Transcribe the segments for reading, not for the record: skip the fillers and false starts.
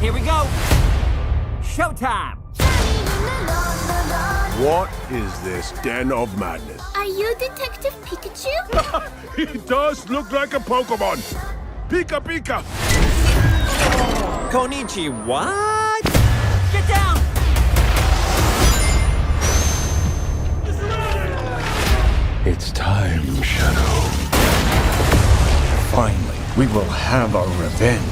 Here we go. Showtime. What is this den of madness? Are you Detective Pikachu? He does look like a Pokemon. Pika Pika. Konichi, what? Get down! It's time, Shadow. Finally, we will have our revenge.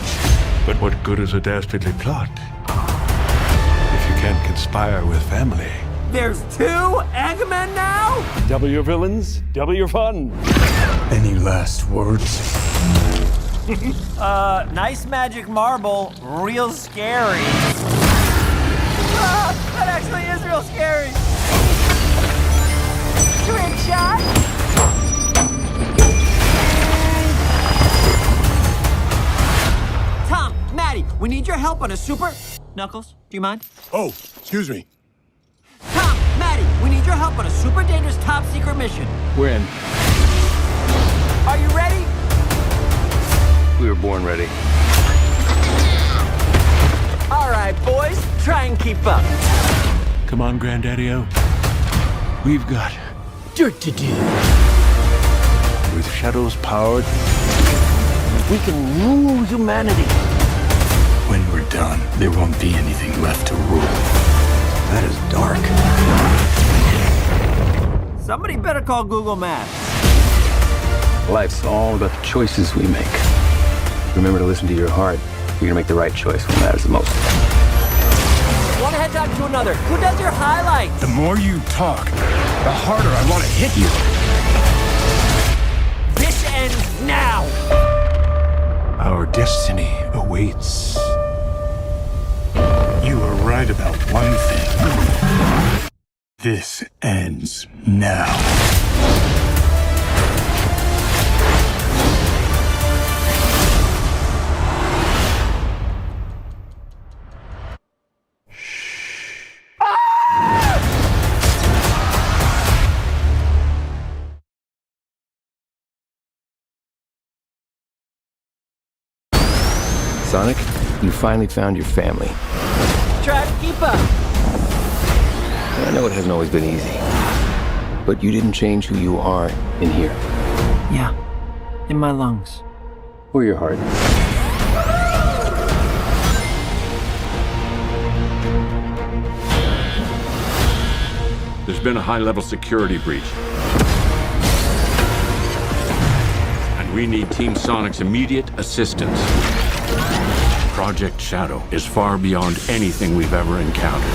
But what good is a dastardly plot if you can't conspire with family? There's 2 Eggmen now? Double your villains, double your fun. Any last words? Nice magic marble. Real scary. That actually is real scary. Trick shot. Tom, Maddie, we need your help on a super... Knuckles, do you mind? Oh, excuse me. Tom, Maddie, we need your help on a super dangerous top secret mission. We're in. Are you ready? We were born ready. All right, boys, try and keep up. Come on, Granddaddy-O. We've got dirt to do. With Shadow's power, we can rule humanity. When we're done, there won't be anything left to rule. That is dark. Somebody better call Google Maps. Life's all about the choices we make. Remember to listen to your heart. You're gonna make the right choice when it matters the most. One head talk to another. Who does your highlights? The more you talk, the harder I want to hit you. This ends now. Our destiny awaits. You were right about one thing. This ends now. Sonic, you finally found your family. Try to keep up. And I know it hasn't always been easy, but you didn't change who you are in here. Yeah, in my lungs. Or your heart. There's been a high-level security breach. And we need Team Sonic's immediate assistance. Project Shadow is far beyond anything we've ever encountered.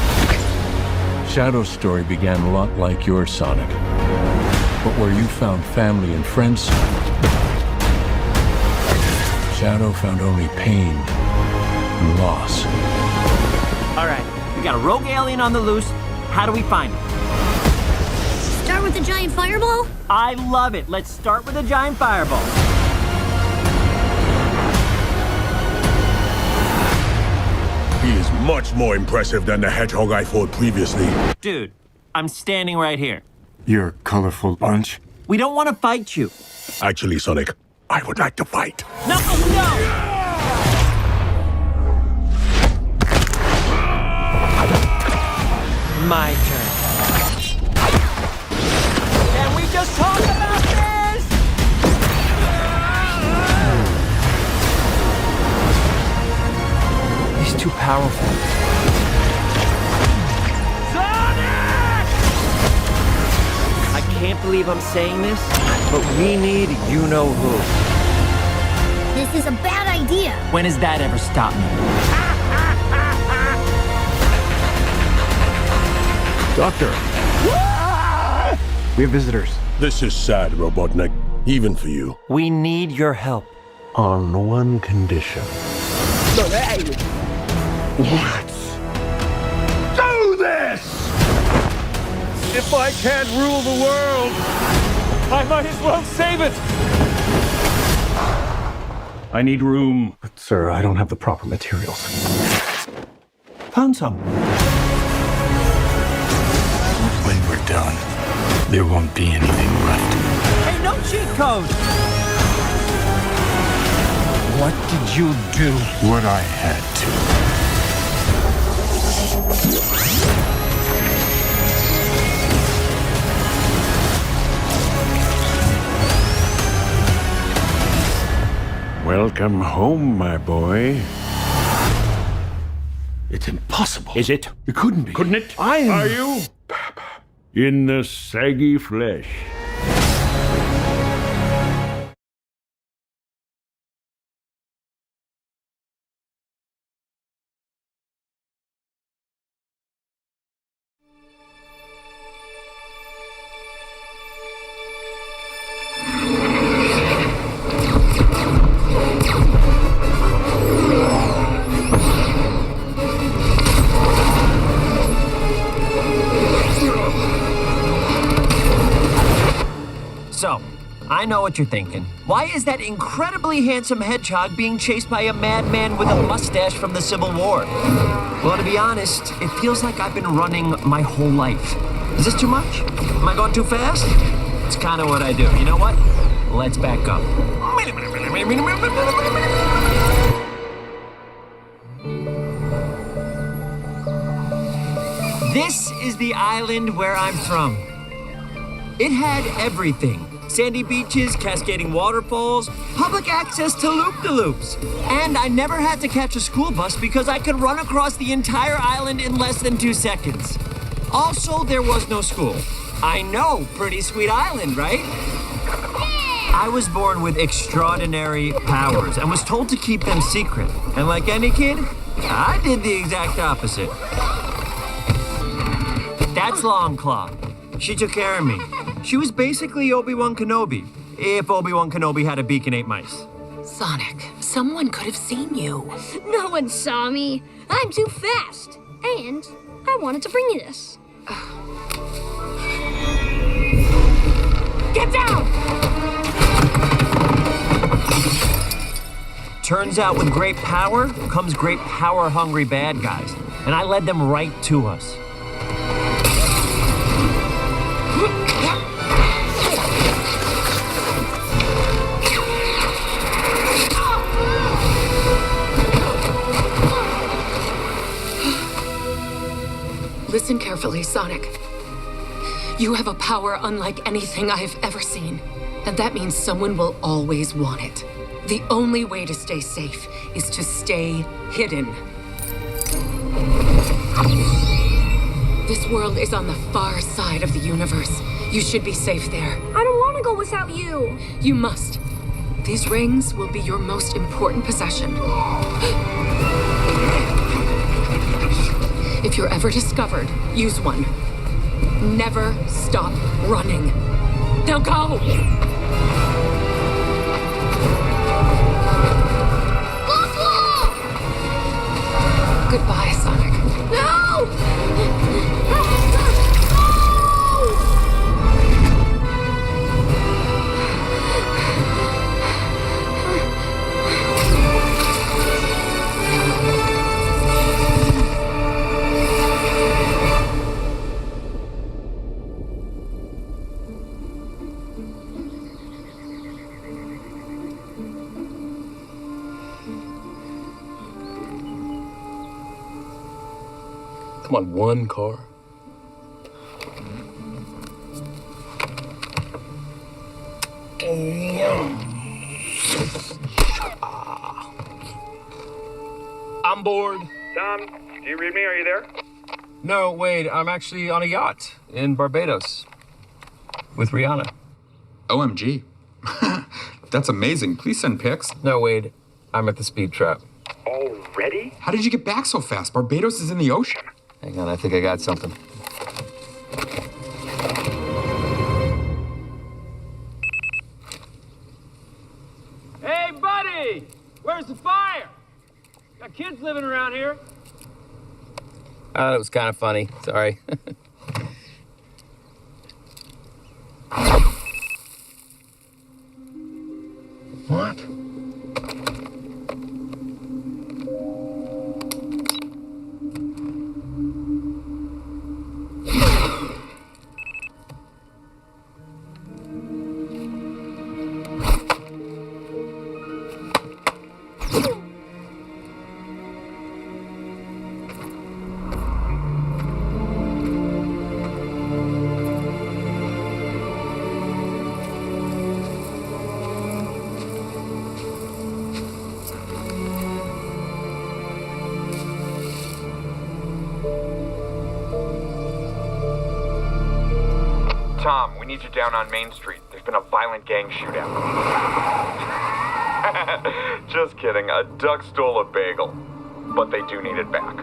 Shadow's story began a lot like yours, Sonic. But where you found family and friends, Shadow found only pain and loss. All right, we got a rogue alien on the loose. How do we find him? Start with a giant fireball? I love it. Let's start with a giant fireball. He is much more impressive than the hedgehog I fought previously. Dude, I'm standing right here. You're a colorful bunch. We don't want to fight you. Actually, Sonic, I would like to fight. No, no! My turn. Can we just talk about this? He's too powerful. Sonic! I can't believe I'm saying this, but we need you-know-who. This is a bad idea. When has that ever stopped me? Doctor! We have visitors. This is sad, Robotnik, even for you. We need your help. On one condition. What? Do this! If I can't rule the world, I might as well save it! I need room. But, sir, I don't have the proper materials. Found some. When we're done, there won't be anything left. Hey, no cheat code! What did you do? What I had to. Welcome home, my boy. It's impossible. Is it? It couldn't be. Couldn't it? I am. Are you? In the saggy flesh. So, I know what you're thinking. Why is that incredibly handsome hedgehog being chased by a madman with a mustache from the Civil War? Well, to be honest, it feels like I've been running my whole life. Is this too much? Am I going too fast? It's kind of what I do. You know what? Let's back up. This is the island where I'm from. It had everything. Sandy beaches, cascading waterfalls, public access to loop-de-loops. And I never had to catch a school bus because I could run across the entire island in less than 2 seconds. Also, there was no school. I know, pretty sweet island, right? I was born with extraordinary powers and was told to keep them secret. And like any kid, I did the exact opposite. That's Longclaw. She took care of me. She was basically Obi-Wan Kenobi, if Obi-Wan Kenobi had a beak and ate mice. Sonic, someone could have seen you. No one saw me. I'm too fast. And I wanted to bring you this. Get down! Turns out with great power comes great power-hungry bad guys. And I led them right to us. Listen carefully, Sonic. You have a power unlike anything I've ever seen. And that means someone will always want it. The only way to stay safe is to stay hidden. This world is on the far side of the universe. You should be safe there. I don't want to go without you. You must. These rings will be your most important possession. If you're ever discovered, use one. Never stop running. Now go! Goodbye, Sonic. No! Come on, one car. I'm bored. Tom, do you read me? Are you there? No, Wade, I'm actually on a yacht in Barbados with Rihanna. OMG. That's amazing. Please send pics. No, Wade, I'm at the speed trap. Already? How did you get back so fast? Barbados is in the ocean. Hang on, I think I got something. Hey, buddy! Where's the fire? Got kids living around here. It was kind of funny. Sorry. What? Tom, we need you down on Main Street. There's been a violent gang shootout. Just kidding. A duck stole a bagel. But they do need it back.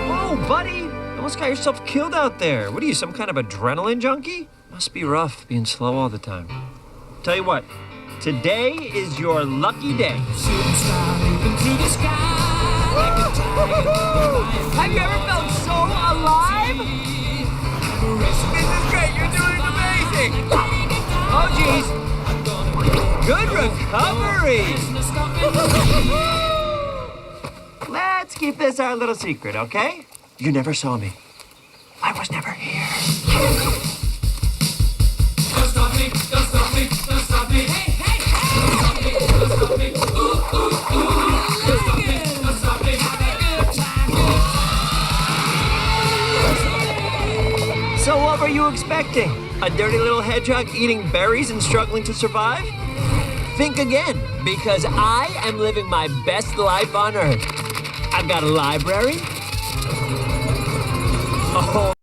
Oh, buddy! You almost got yourself killed out there. What are you, some kind of adrenaline junkie? Must be rough being slow all the time. Tell you what, today is your lucky day. Have you ever felt so alive? This is great, you're doing amazing! Oh, geez. Good recovery! Let's keep this our little secret, okay? You never saw me. I was never here. Don't stop me, don't stop me, don't stop me. Hey, hey, hey! Don't stop me, ooh, ooh, ooh. Don't stop me, don't stop me. Have a good time. So what were you expecting? A dirty little hedgehog eating berries and struggling to survive? Think again, because I am living my best life on Earth. I've got a library, a whole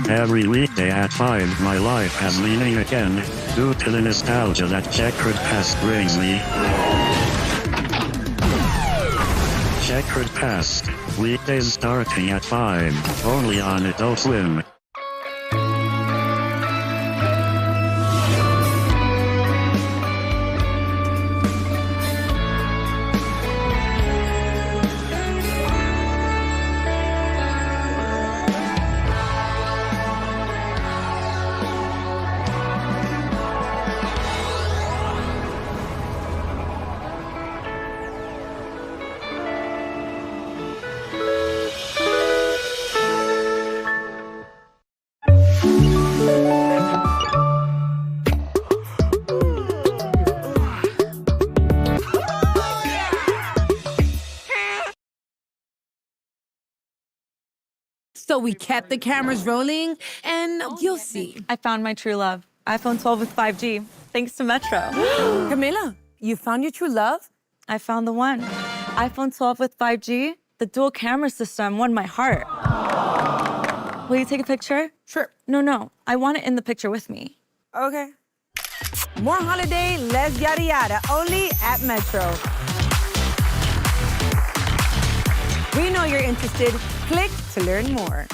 Every weekday at 5, my life has meaning again, due to the nostalgia that checkered past brings me. Checkered Past, weekdays starting at 5, only on Adult Swim. So we kept the cameras rolling, and you'll see. I found my true love. iPhone 12 with 5G, thanks to Metro. Camila, you found your true love? I found the one. iPhone 12 with 5G, the dual camera system won my heart. Will you take a picture? Sure. No, I want it in the picture with me. Okay. More holiday, less yada yada, only at Metro. We know you're interested. Click to learn more.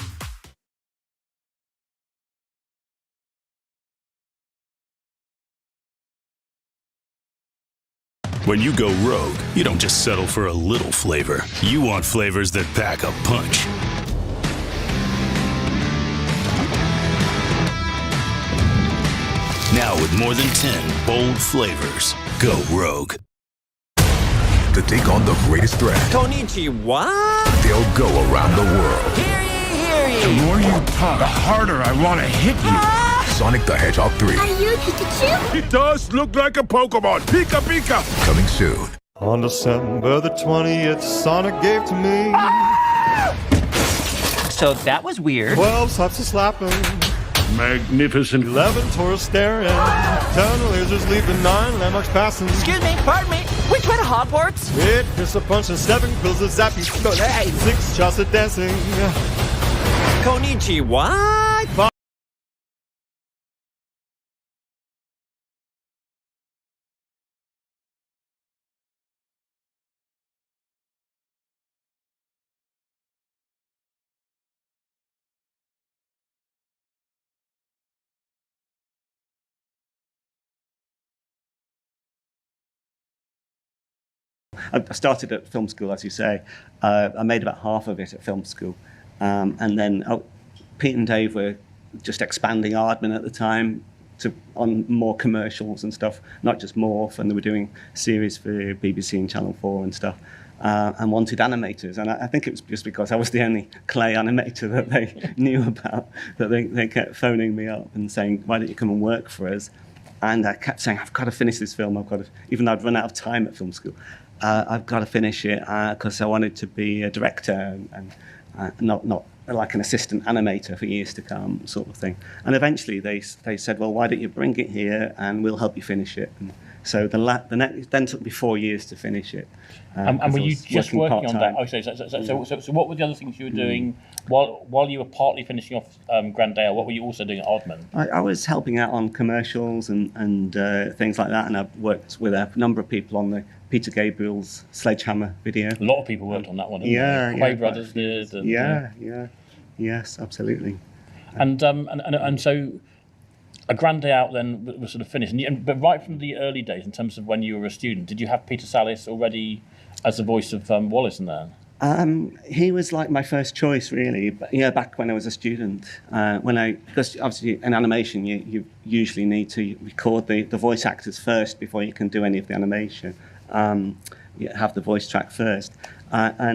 When you go rogue, you don't just settle for a little flavor. You want flavors that pack a punch. Now with more than 10 bold flavors, go rogue. To take on the greatest threat, Konnichiwa! they'll go around the world. Hear ye! The more you talk, the harder I want to hit you. Sonic the Hedgehog 3. Are you Pikachu? It does look like a Pokemon. Pika Pika. Coming soon. On December the 20th, Sonic gave to me So that was weird. 12 slaps of slapping, Magnificent. 11 Taurus staring, 10 lasers leaping, 9 landmarks passing. Excuse me, pardon me. Which way to Hogwarts? 8 fists a punch and 7 quills of zappy. 6 shots of dancing. Konnichiwa! I started at film school, as you say. I made about half of it at film school. And then Pete and Dave were just expanding Aardman at the time on more commercials and stuff, not just Morph, and they were doing series for BBC and Channel 4 and stuff, and wanted animators. And I think it was just because I was the only clay animator that they knew about, that they kept phoning me up and saying, why don't you come and work for us? And I kept saying, I've got to finish this film. Even though I'd run out of time at film school. I've got to finish it because I wanted to be a director and not like an assistant animator for years to come, sort of thing. And eventually they said, well, why don't you bring it here and we'll help you finish it. And so then took me 4 years to finish it. And were you just working on that? Okay, so what were the other things you were doing while you were partly finishing off Grandale? What were you also doing at Aardman? I was helping out on commercials and things like that, and I've worked with a number of people on the Peter Gabriel's Sledgehammer video. A lot of people worked on that one, didn't yeah, they? Yeah, Quay Brothers did. And, yes, absolutely. And so a Grande Out then was sort of finished. But right from the early days, in terms of when you were a student, did you have Peter Sallis already as the voice of Wallace in there? He was like my first choice, really. But yeah, back when I was a student, because obviously in animation you usually need to record the voice actors first before you can do any of the animation. You have the voice track first, I'd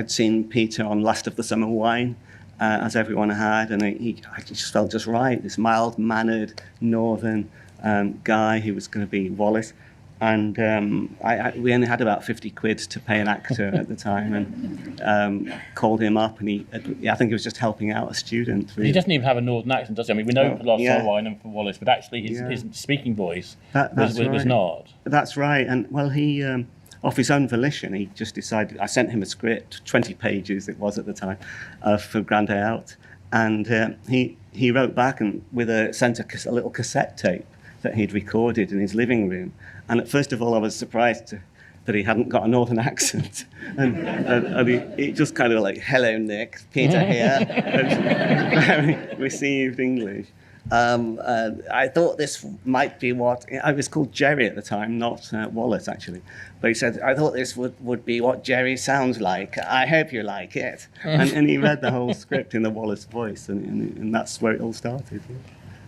seen Peter on Last of the Summer Wine, as everyone had, and I just felt just right. This mild-mannered northern guy who was going to be Wallace. And we only had about 50 quid to pay an actor at the time, and called him up, and I think he was just helping out a student. Really. He doesn't even have a northern accent, does he? I mean, we know for Last Summer Wine and for Wallace, but actually his speaking voice was not. That's right. And well, he, off his own volition, he just decided. I sent him a script, 20 pages it was at the time, for Grande Out. And he wrote back and sent a little cassette tape that he'd recorded in his living room. And first of all, I was surprised that he hadn't got a northern accent. And he just kind of like, hello, Nick, Peter here. Very received English. I thought this might be I was called Jerry at the time, not Wallace, actually. But he said, I thought this would be what Jerry sounds like. I hope you like it. And he read the whole script in the Wallace voice, and that's where it all started. Yeah.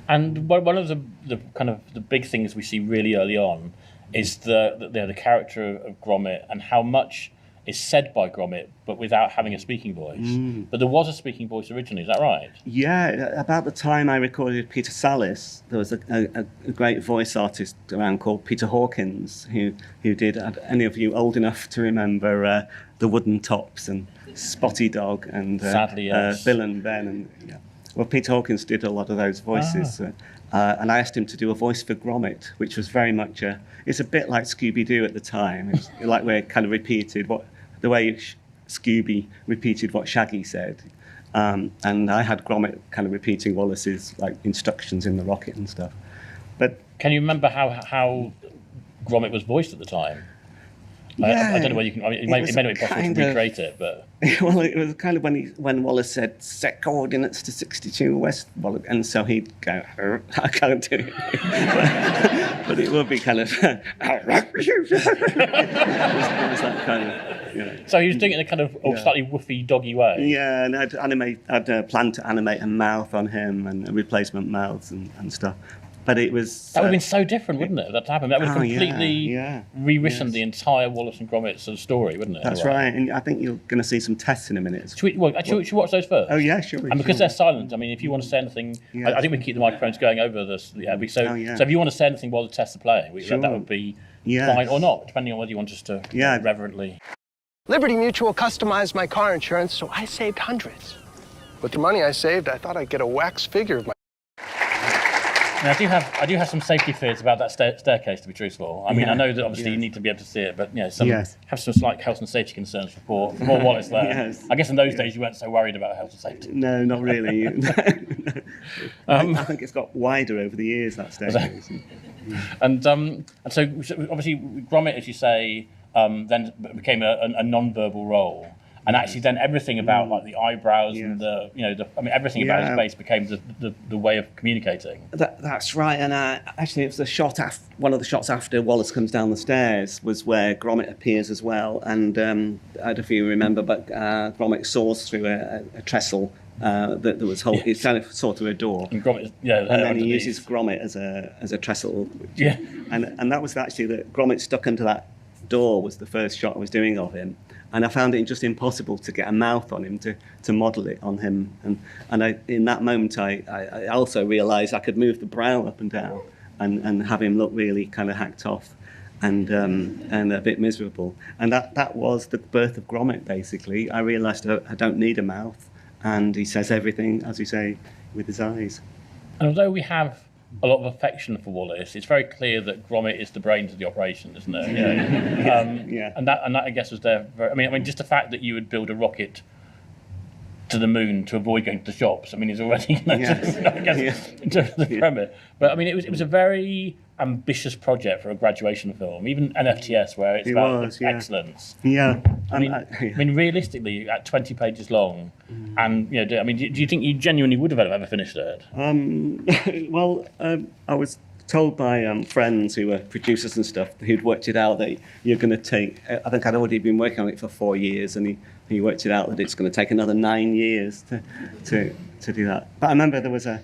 And one of the kind of the big things we see really early on is the character of Gromit and how much is said by Gromit, but without having a speaking voice. But there was a speaking voice originally, is that right? Yeah, about the time I recorded Peter Sallis, there was a great voice artist around called Peter Hawkins, who did, are any of you old enough to remember The Wooden Tops and Spotty Dog and Sadly, yes. Bill and Ben? Well, Peter Hawkins did a lot of those voices. And I asked him to do a voice for Gromit, which was very much it's a bit like Scooby-Doo at the time. It's like we kind of repeated the way Scooby repeated what Shaggy said. And I had Gromit kind of repeating Wallace's like instructions in the rocket and stuff. But can you remember how Gromit was voiced at the time? Yeah, I don't know whether you can. I mean, it may not be possible to recreate it, but well, it was kind of when Wallace said set coordinates to 62 West, and so he'd go, I can't do it, but it would be kind of. It was that kind of. You know. So he was doing it in a kind of slightly woofy, doggy way. Yeah, and I'd planned to animate a mouth on him and replacement mouths and stuff. But it was... That would have been so different, wouldn't it, that happened? That would have completely rewritten the entire Wallace and Gromit sort of story, wouldn't it? That's right, and I think you're going to see some tests in a minute. Should we watch those first? Oh, yeah, sure. And because they're silent, I mean, if you want to say anything... I think we can keep the microphones going over this. So if you want to say anything while the tests are playing, that would be fine, or not, depending on whether you want us to reverently... Liberty Mutual customized my car insurance, so I saved hundreds. With the money I saved, I thought I'd get a wax figure of my... Now, I do have some safety fears about that staircase, to be truthful. I mean, I know that obviously you need to be able to see it, but have some slight health and safety concerns for Wallace there. I guess in those days you weren't so worried about health and safety. No, not really. I think it's got wider over the years, that staircase. And so obviously Gromit, as you say, then became a non-verbal role. And actually, then everything about like the eyebrows and everything about his face became the way of communicating. That's right. And actually, it was one of the shots after Wallace comes down the stairs was where Gromit appears as well. And I don't know if you remember, but Gromit saws through a trestle that there was It's kind of saw through a door. And Gromit, and then he uses Gromit as a trestle. And that was actually that Gromit stuck under that door was the first shot I was doing of him. And I found it just impossible to get a mouth on him to model it on him. And in that moment, I also realised I could move the brow up and down and have him look really kind of hacked off and a bit miserable. And that was the birth of Gromit, basically. I realised I don't need a mouth, and he says everything, as you say, with his eyes. And although we have a lot of affection for Wallace, it's very clear that Gromit is the brains of the operation, isn't it? And that I guess was there. I mean, just the fact that you would build a rocket to the moon to avoid going to the shops. I mean, it's already in terms of the premise. But I mean, it was a very ambitious project for a graduation film, even an FTS, where it's about excellence. I mean, realistically, at 20 pages long, and do you think you genuinely would have ever finished it? Well, I was told by friends who were producers and stuff who'd worked it out that you're going to take. I think I'd already been working on it for 4 years, and he worked it out that it's going to take another 9 years to do that. But I remember there was a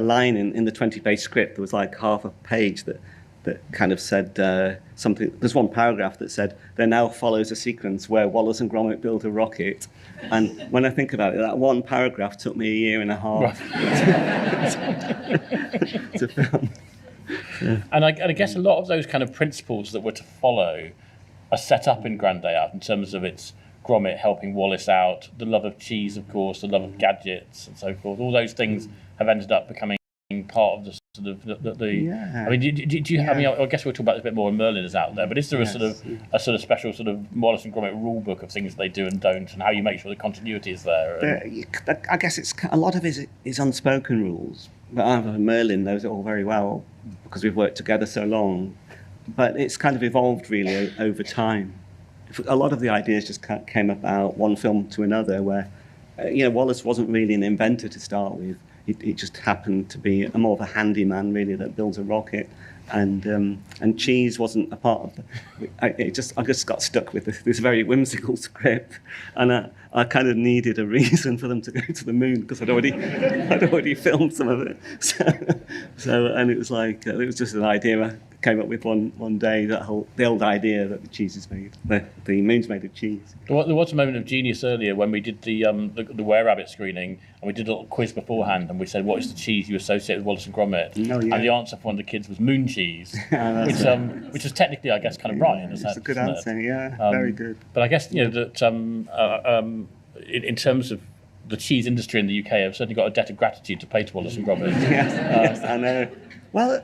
line in the 20-page script. There was like half a page that kind of said something. There's one paragraph that said, there now follows a sequence where Wallace and Gromit build a rocket. And when I think about it, that one paragraph took me 1.5 years to film. And I guess a lot of those kind of principles that were to follow are set up in Grand Day Out in terms of its Gromit helping Wallace out, the love of cheese, of course, the love of gadgets and so forth. All those things have ended up becoming part of the sort of I mean, do you? I mean, I guess we'll talk about this a bit more when Merlin is out there. But is there a sort of special sort of Wallace and Gromit rule book of things they do and don't, and how you make sure the continuity is there? I guess it's a lot of it is unspoken rules. But Merlin knows it all very well because we've worked together so long. But it's kind of evolved really over time. A lot of the ideas just came about one film to another, where Wallace wasn't really an inventor to start with. He just happened to be more of a handyman, really, that builds a rocket, and Cheese wasn't a part of I just got stuck with this very whimsical script, and I kind of needed a reason for them to go to the moon because I'd already filmed some of it. So and it was like it was just an idea I came up with one day. The old idea that the cheese is made, the moon's made of cheese. There was a moment of genius earlier when we did the Were-Rabbit screening, and we did a little quiz beforehand, and we said, "What is the cheese you associate with Wallace and Gromit?" Oh, yeah. And the answer for one of the kids was moon cheese, which is technically, I guess, kind of right in a sense. It's a good answer. Yeah, very good. But I guess that in terms of the cheese industry in the UK, I've certainly got a debt of gratitude to pay to Wallace and Gromit. Yes, I know. Well,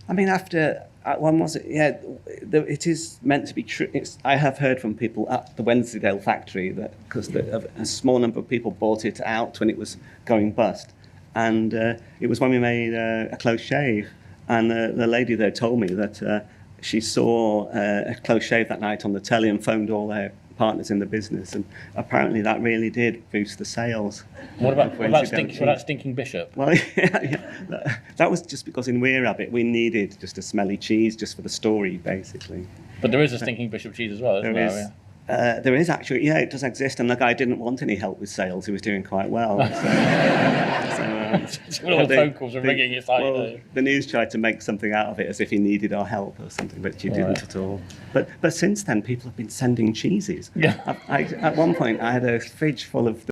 I mean, after when was it? Yeah, it is meant to be true. I have heard from people at the Wensleydale factory that because a small number of people bought it out when it was going bust, and it was when we made a close shave, and the lady there told me that she saw a close shave that night on the telly and phoned all their partners in the business, and apparently that really did boost the sales. What about Stinking Bishop? Well, that was just because in Weir Rabbit we needed just a smelly cheese just for the story, basically. But there is a Stinking Bishop cheese as well, isn't there? There is actually, it does exist, and the guy didn't want any help with sales. He was doing quite well. All the phone calls are ringing. It's like the news tried to make something out of it as if he needed our help or something, but he didn't at all. But since then, people have been sending cheeses. Yeah. At one point, I had a fridge full of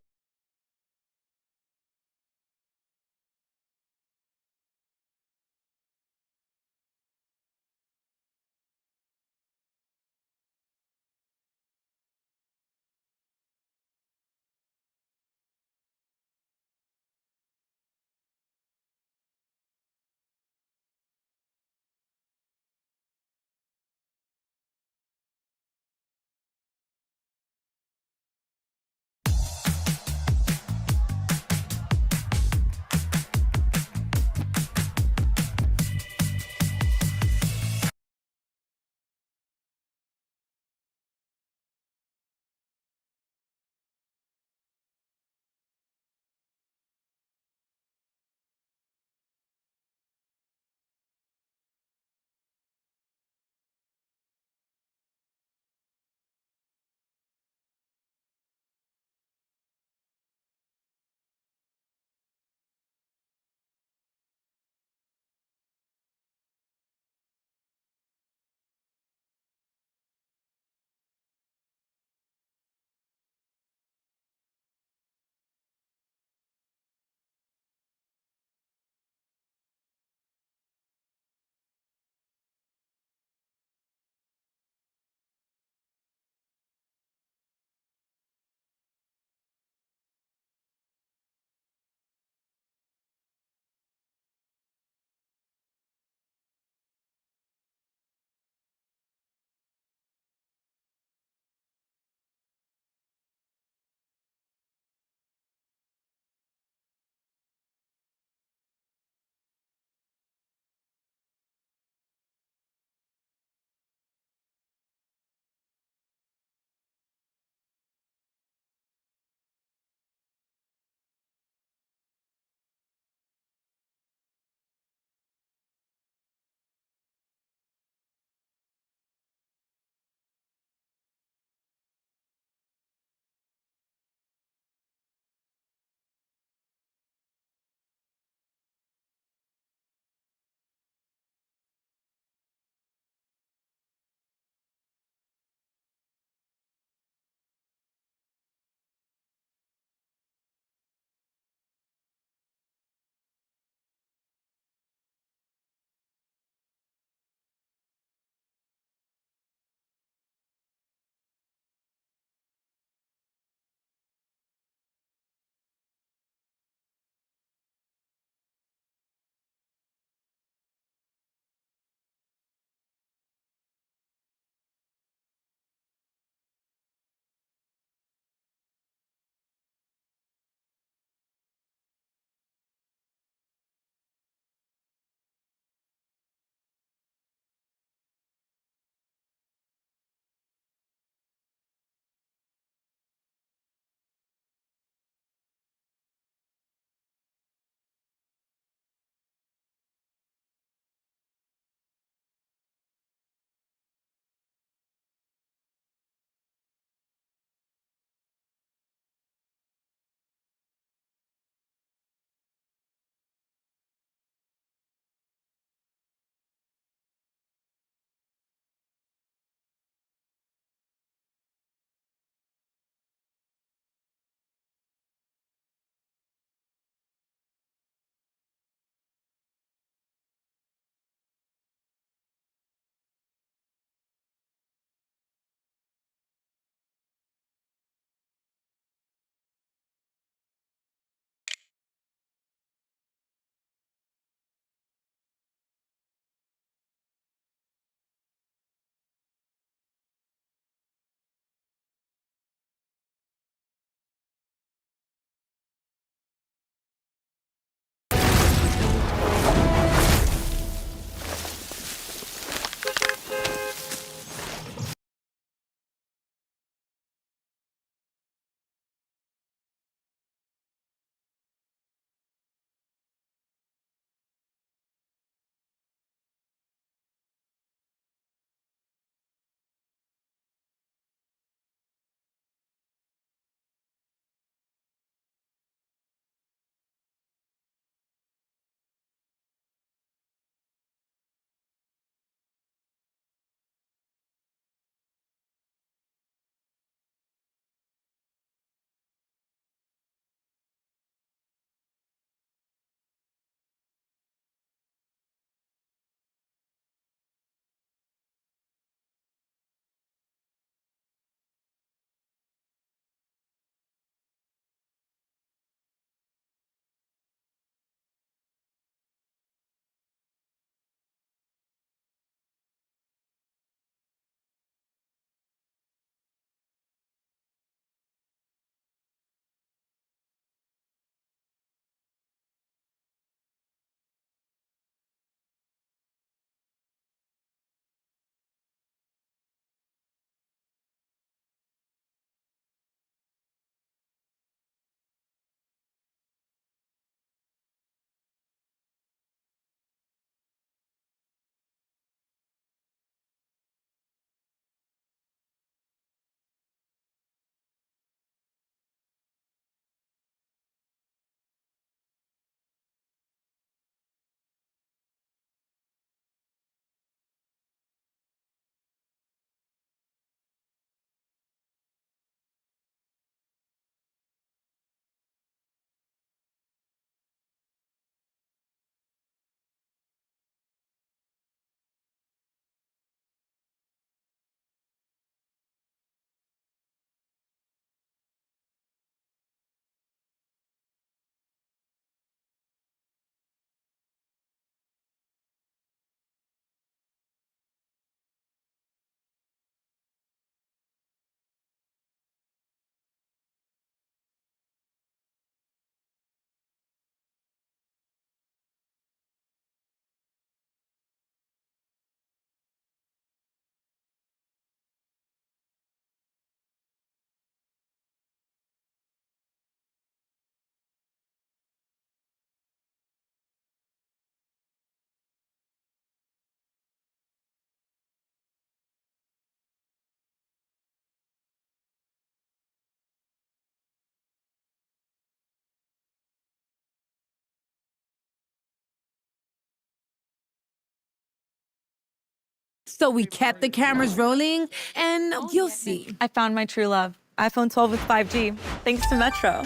So we kept the cameras rolling, and you'll see. I found my true love. iPhone 12 with 5G, thanks to Metro.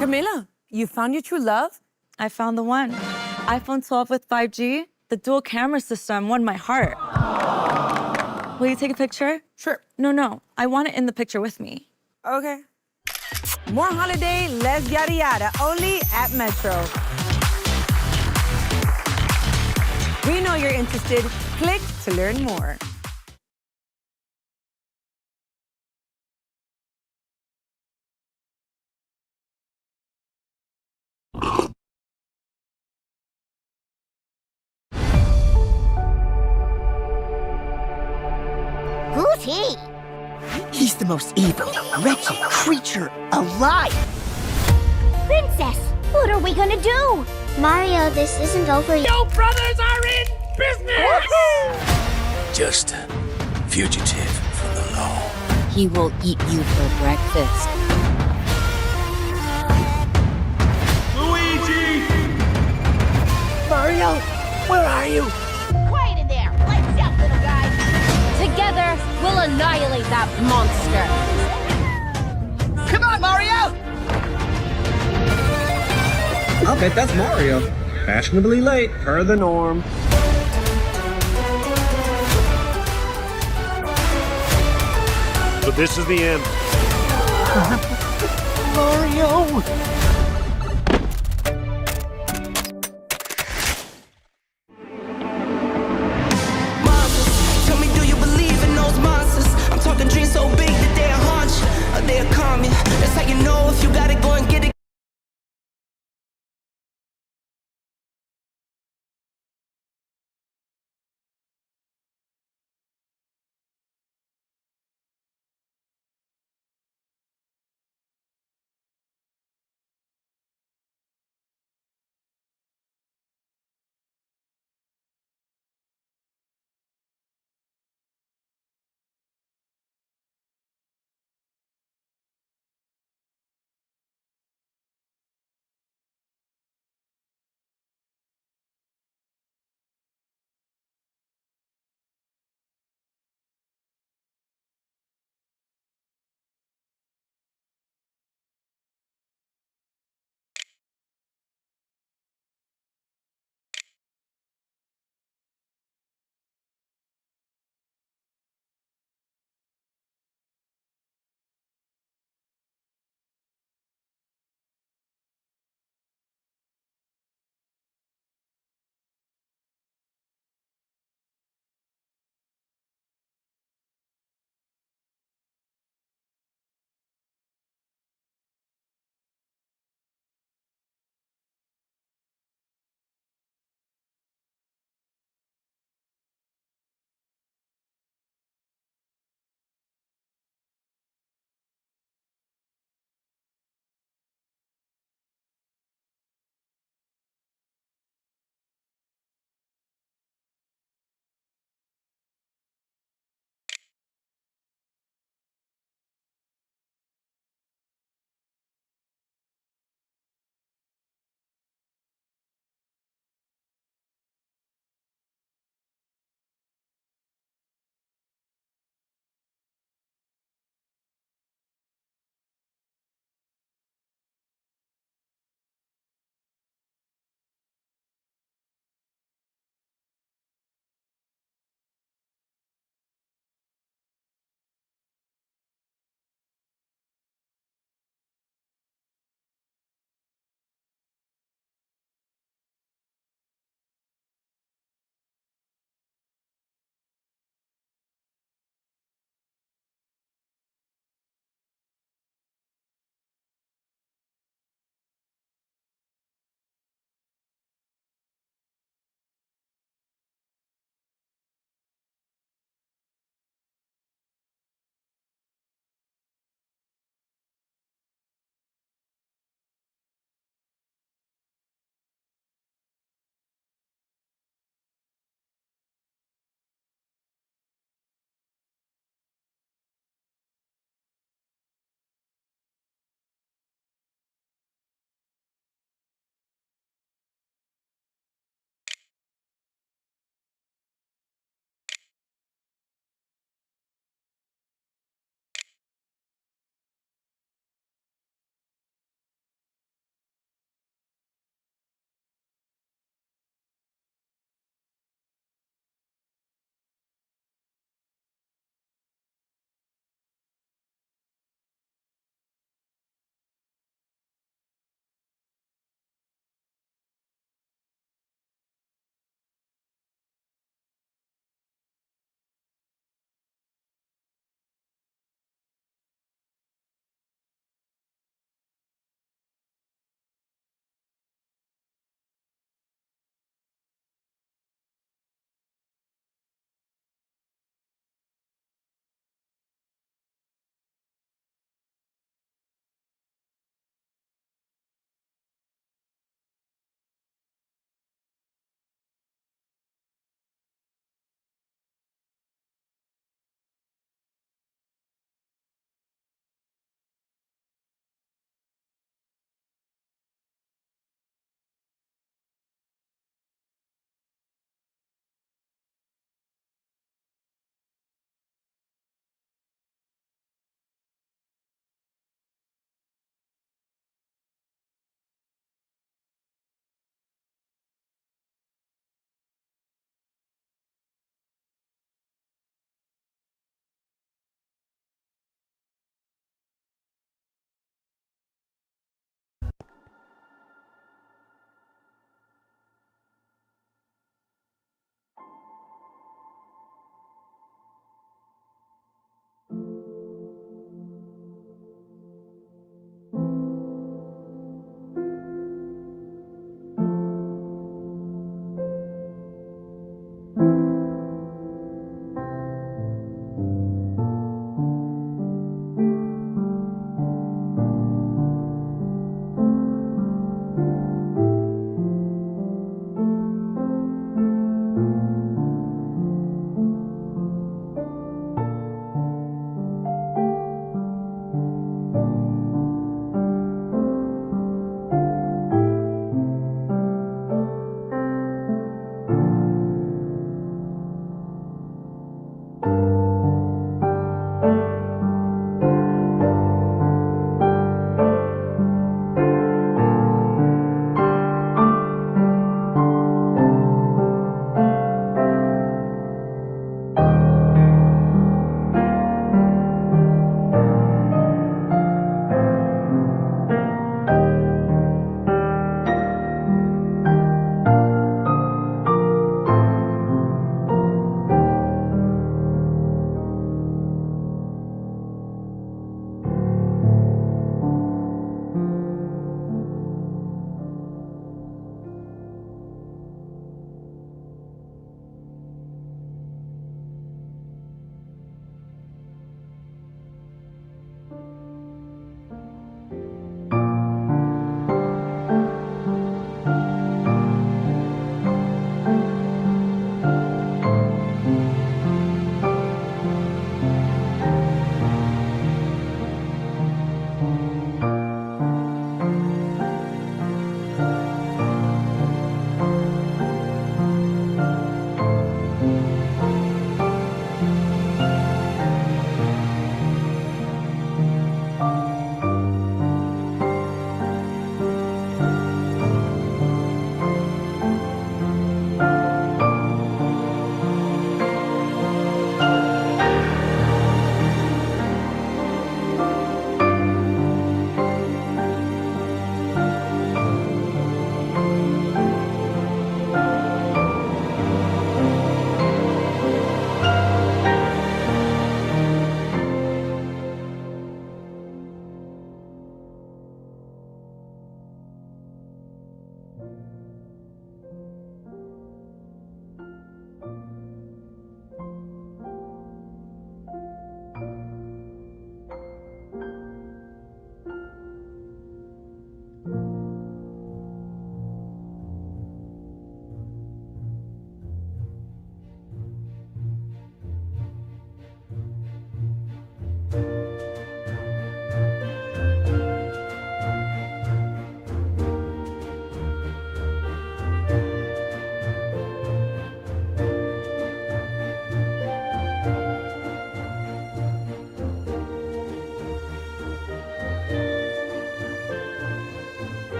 Camila, you found your true love? I found the one. iPhone 12 with 5G, the dual camera system won my heart. Will you take a picture? Sure. No, I want it in the picture with me. Okay. More holiday, less yada yada, only at Metro. We know you're interested. Click to learn more. Who's he? He's the most evil, wretched creature alive. Princess, what are we gonna do? Mario, this isn't over yet. Your brothers are in business! Just a fugitive from the law. He will eat you for breakfast. Luigi! Mario, where are you? Quiet in there. Lights out, little guy. Together, we'll annihilate that monster. Come on, Mario! I'll bet that's Mario. Fashionably late, per the norm. So this is the end. Mario!